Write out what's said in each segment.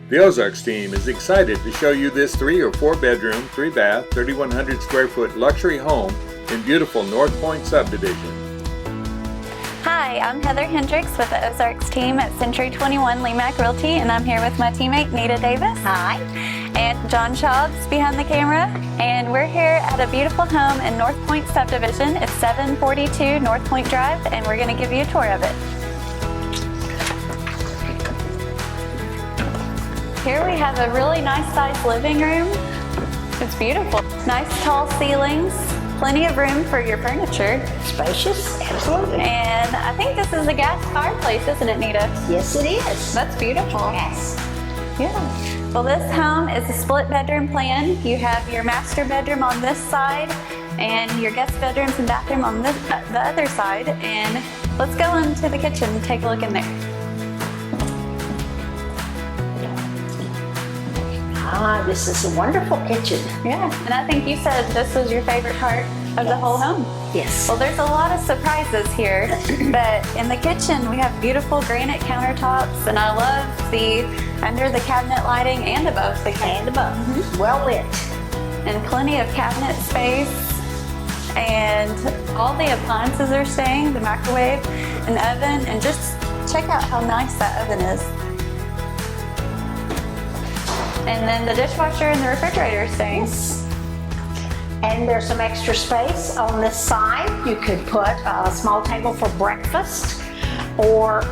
The Ozarks team is excited to show you this 3 or 4 bedroom, 3 bath, 3,100 square foot luxury home in beautiful Northpoint subdivision. Hi, I'm Heather Hendricks with the Ozarks team at Century 21 Lemac Realty, and I'm here with my teammate Nita Davis. Hi. And John Schaub's behind the camera. And we're here at a beautiful home in Northpoint subdivision. It's 742 Northpoint Drive, and we're going to give you a tour of it. Here we have a really nice sized living room. It's beautiful. Nice tall ceilings, plenty of room for your furniture. Spacious, absolutely. And I think this is a gas fireplace, isn't it, Nita? Yes, it is. That's beautiful. Yes. Yeah. Well, this home is a split bedroom plan. You have your master bedroom on this side and your guest bedrooms and bathroom on the other side. And let's go into the kitchen and take a look in there. Ah, this is a wonderful kitchen. Yeah, and I think you said this was your favorite part of the whole home. Yes. Well, there's a lot of surprises here, but in the kitchen we have beautiful granite countertops, and I love the under the cabinet lighting and above the cabinet. And above. Mm-hmm. Well lit. And plenty of cabinet space, and all the appliances are staying, the microwave and oven, and just check out how nice that oven is. And then the dishwasher and the refrigerator is staying. Yes. And there's some extra space on this side. You could put a small table for breakfast, or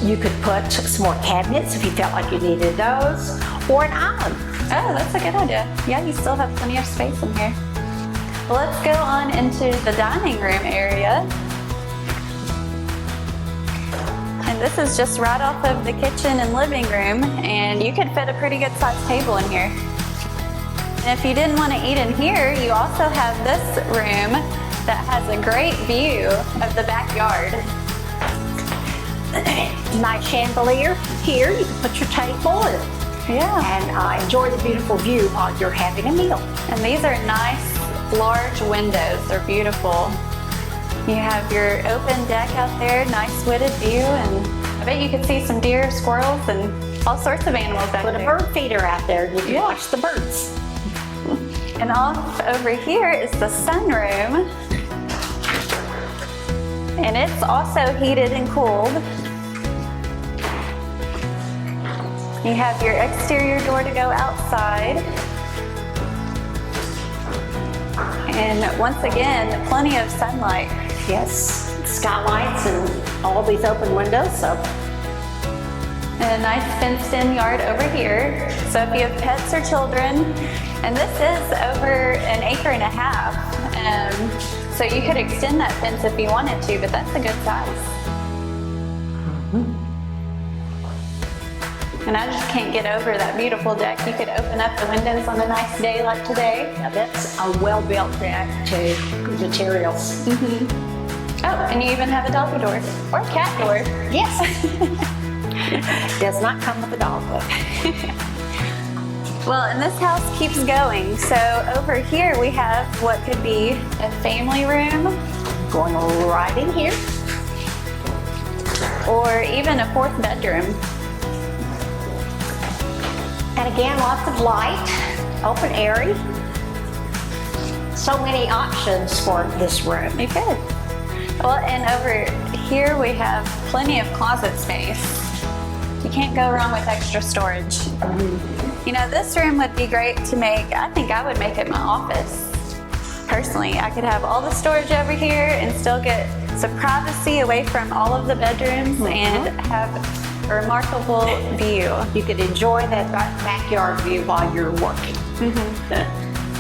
you could put some more cabinets if you felt like you needed those, or an island. Oh, that's a good idea. Yeah, you still have plenty of space in here. Well, let's go on into the dining room area. And this is just right off of the kitchen and living room, and you could fit a pretty good sized table in here. And if you didn't want to eat in here, you also have this room that has a great view of the backyard. Nice chandelier here. You can put your table and enjoy the beautiful view while you're having a meal. And these are nice, large windows. They're beautiful. You have your open deck out there, nice wooded view, and I bet you could see some deer, squirrels, and all sorts of animals back there. Put a bird feeder out there and you can watch the birds. And off over here is the sunroom. And it's also heated and cooled. You have your exterior door to go outside. And once again, plenty of sunlight. Yes, skylights and all these open windows. So. And a nice fenced-in yard over here. So if you have pets or children, and this is over 1.5 acres. So you could extend that fence if you wanted to, but that's a good size. And I just can't get over that beautiful deck. You could open up the windows on a nice day like today. Now that's a well-built deck to good materials. Mm-hmm. Oh, and you even have a doggy door or a cat door. Yes. Does not come with a dog book. Well, and this house keeps going. So over here we have what could be a family room. Going right in here. Or even a 4th bedroom. And again, lots of light, open airy. So many options for this room. You could. Well, and over here we have plenty of closet space. You can't go wrong with extra storage. You know, this room would be great to make, I think I would make it my office. Personally, I could have all the storage over here and still get some privacy away from all of the bedrooms and have a remarkable view. You could enjoy that backyard view while you're working.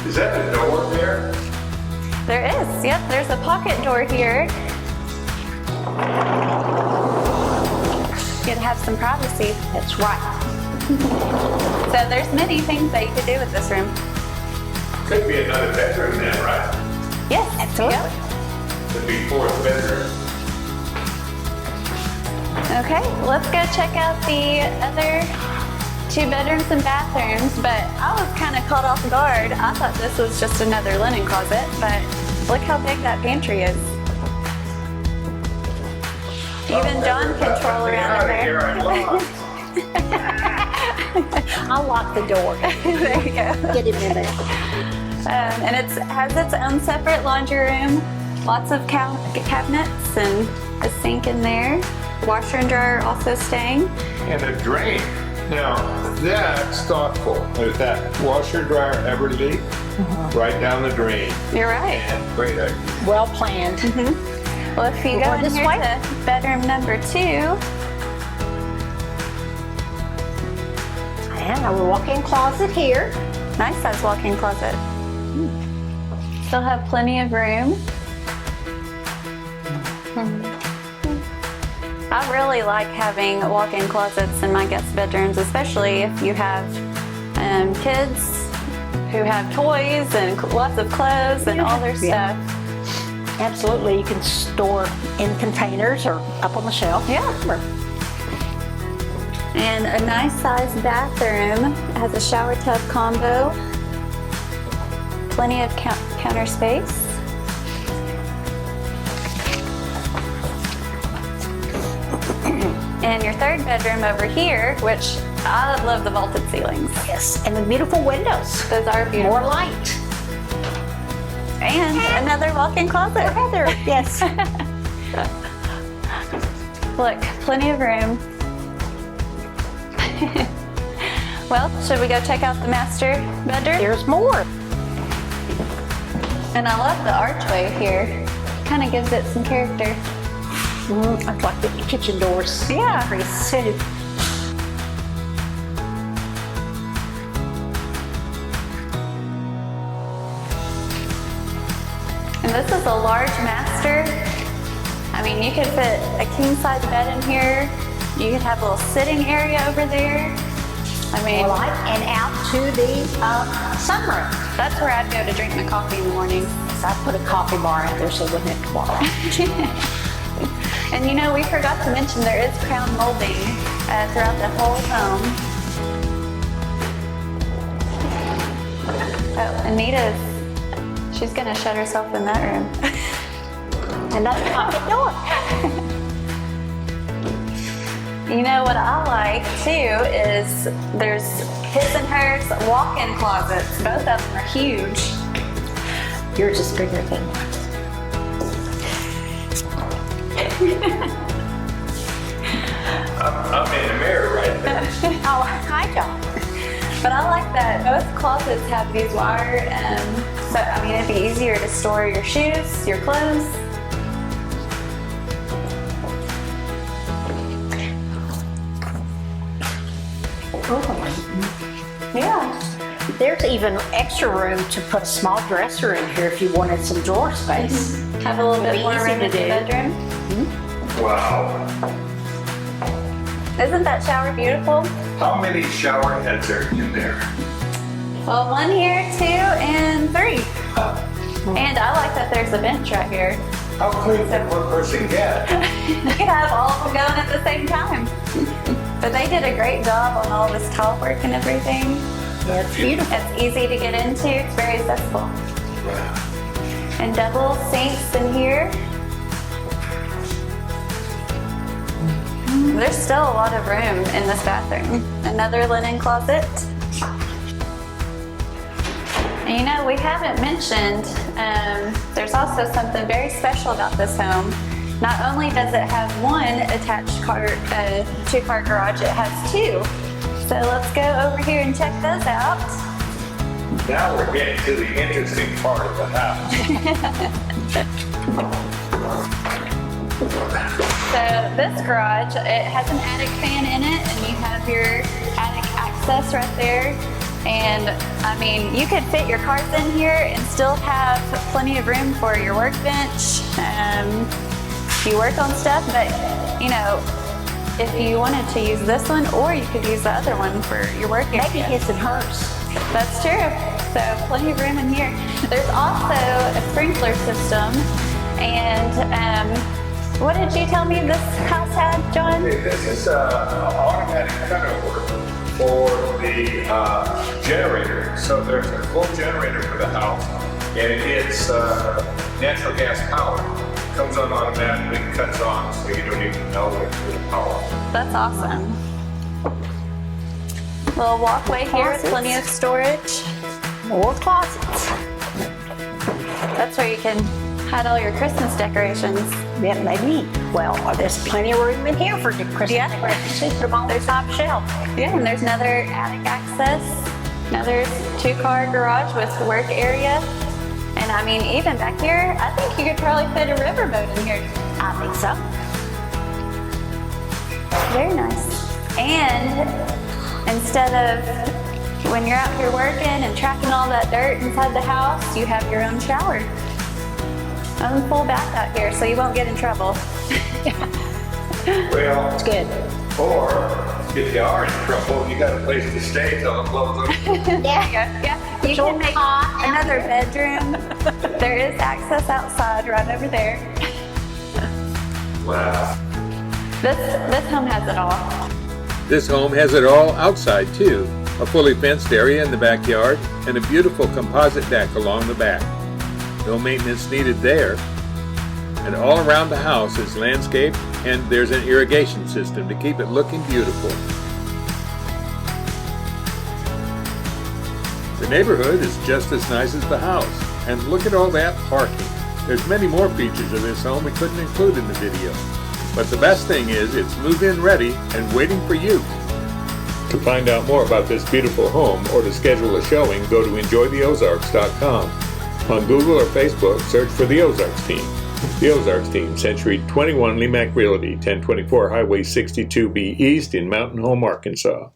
Is that the door there? There is, yep, there's a pocket door here. You can have some privacy. That's right. So there's many things that you could do with this room. Could be another bedroom then, right? Yes, absolutely. Could be 4th bedroom. Okay, let's go check out the other 2 bedrooms and bathrooms, but I was kind of caught off guard. I thought this was just another linen closet, but look how big that pantry is. Even John can troll around in there. I'll lock the door. There you go. Get him in there. And it has its own separate laundry room. Lots of cabinets and a sink in there. Washer and dryer also staying. And a drain. Now, that's thoughtful. If that washer and dryer ever leak, right down the drain. You're right. And great idea. Well planned. Well, if you go in this here way? to bedroom number 2, And a walk-in closet here. nice size walk-in closet. Still have plenty of room. I really like having walk-in closets in my guest bedrooms, especially if you have kids who have toys and lots of clothes and all their stuff. Absolutely, you can store in containers or up on the shelf. Yeah. And a nice sized bathroom. It has a shower tub combo. Plenty of counter space. And your third bedroom over here, which I love the vaulted ceilings. Yes, and the beautiful windows. Those are beautiful. More light. And another walk-in closet. Heather, yes. Look, plenty of room. Well, should we go check out the master bedroom? There's more. And I love the archway here. Kind of gives it some character. I'd like the kitchen doors. Yeah. Increase too. And this is a large master. I mean, you could fit a king-size bed in here. You could have a little sitting area over there. I mean, More light and out to the sunroom. that's where I'd go to drink my coffee in the morning. So I put a coffee bar out there so it wouldn't have to borrow. And you know, we forgot to mention there is crown molding throughout the whole home. Oh, Anita's, she's gonna shut herself in that room. Another pocket door. You know what I like too is there's his and hers walk-in closets. Both of them are huge. Yours is bigger than mine. I'm in the mirror right there. Oh, hi, John. But I like that both closets have these wire, so I mean it'd be easier to store your shoes, your clothes. Yeah. There's even extra room to put a small dresser in here if you wanted some drawer space. Have a little It'd bit be more easy room to in the do. bedroom. Wow. Isn't that shower beautiful? How many shower heads are in there? Well, 1 here, 2, and 3. And I like that there's a bench right here. How clean can one person get? You could have all of them going at the same time. But they did a great job on all this tile work and everything. That's beautiful. It's easy to get into, it's very accessible. Wow. And double sinks in here. There's still a lot of room in this bathroom. Another linen closet. And you know, we haven't mentioned, there's also something very special about this home. Not only does it have one attached two-car garage, it has 2. So let's go over here and check those out. Now we're getting to the interesting part of the house. So this garage, it has an attic fan in it, and you have your attic access right there. And I mean, you could fit your cars in here and still have plenty of room for your workbench. You work on stuff, but you know, if you wanted to use this one, or you could use the other one for your work area. Maybe his and hers. That's true. So plenty of room in here. There's also a sprinkler system. And what did you tell me this house had, John? This is an automatic cutover for the generator. So there's a full generator for the house, and it's natural gas powered. Comes on automatically, cuts on, so you don't even know it's the power. That's awesome. Little walkway here with Closets. plenty of storage. More closets. That's where you can hide all your Christmas decorations. Yeah, maybe. Well, there's plenty of room in here for the Christmas Yeah. decorations. Put them on the top shelf. Yeah, and there's another attic access. Another 2-car garage with work area. And I mean, even back here, I think you could probably fit a riverboat in here. I think so. Very nice. And instead of when you're out here working and tracking all that dirt inside the house, you have your own shower. Own full bath out here, so you won't get in trouble. Well, It's good. or if you are in trouble, you got a place to stay till it blows over. Yeah. Yeah, you your can make cot out another bedroom. There is access outside right over there. Wow. This home has it all. This home has it all outside too. A fully fenced area in the backyard and a beautiful composite deck along the back. No maintenance needed there. And all around the house is landscape and there's an irrigation system to keep it looking beautiful. The neighborhood is just as nice as the house. And look at all that parking. There's many more features of this home we couldn't include in the video. But the best thing is it's move-in ready and waiting for you. To find out more about this beautiful home or to schedule a showing, go to enjoytheozarks.com. On Google or Facebook, search for The Ozarks Team. The Ozarks Team, Century 21 Lemac Realty, 1024 Highway 62B East in Mountain Home, Arkansas.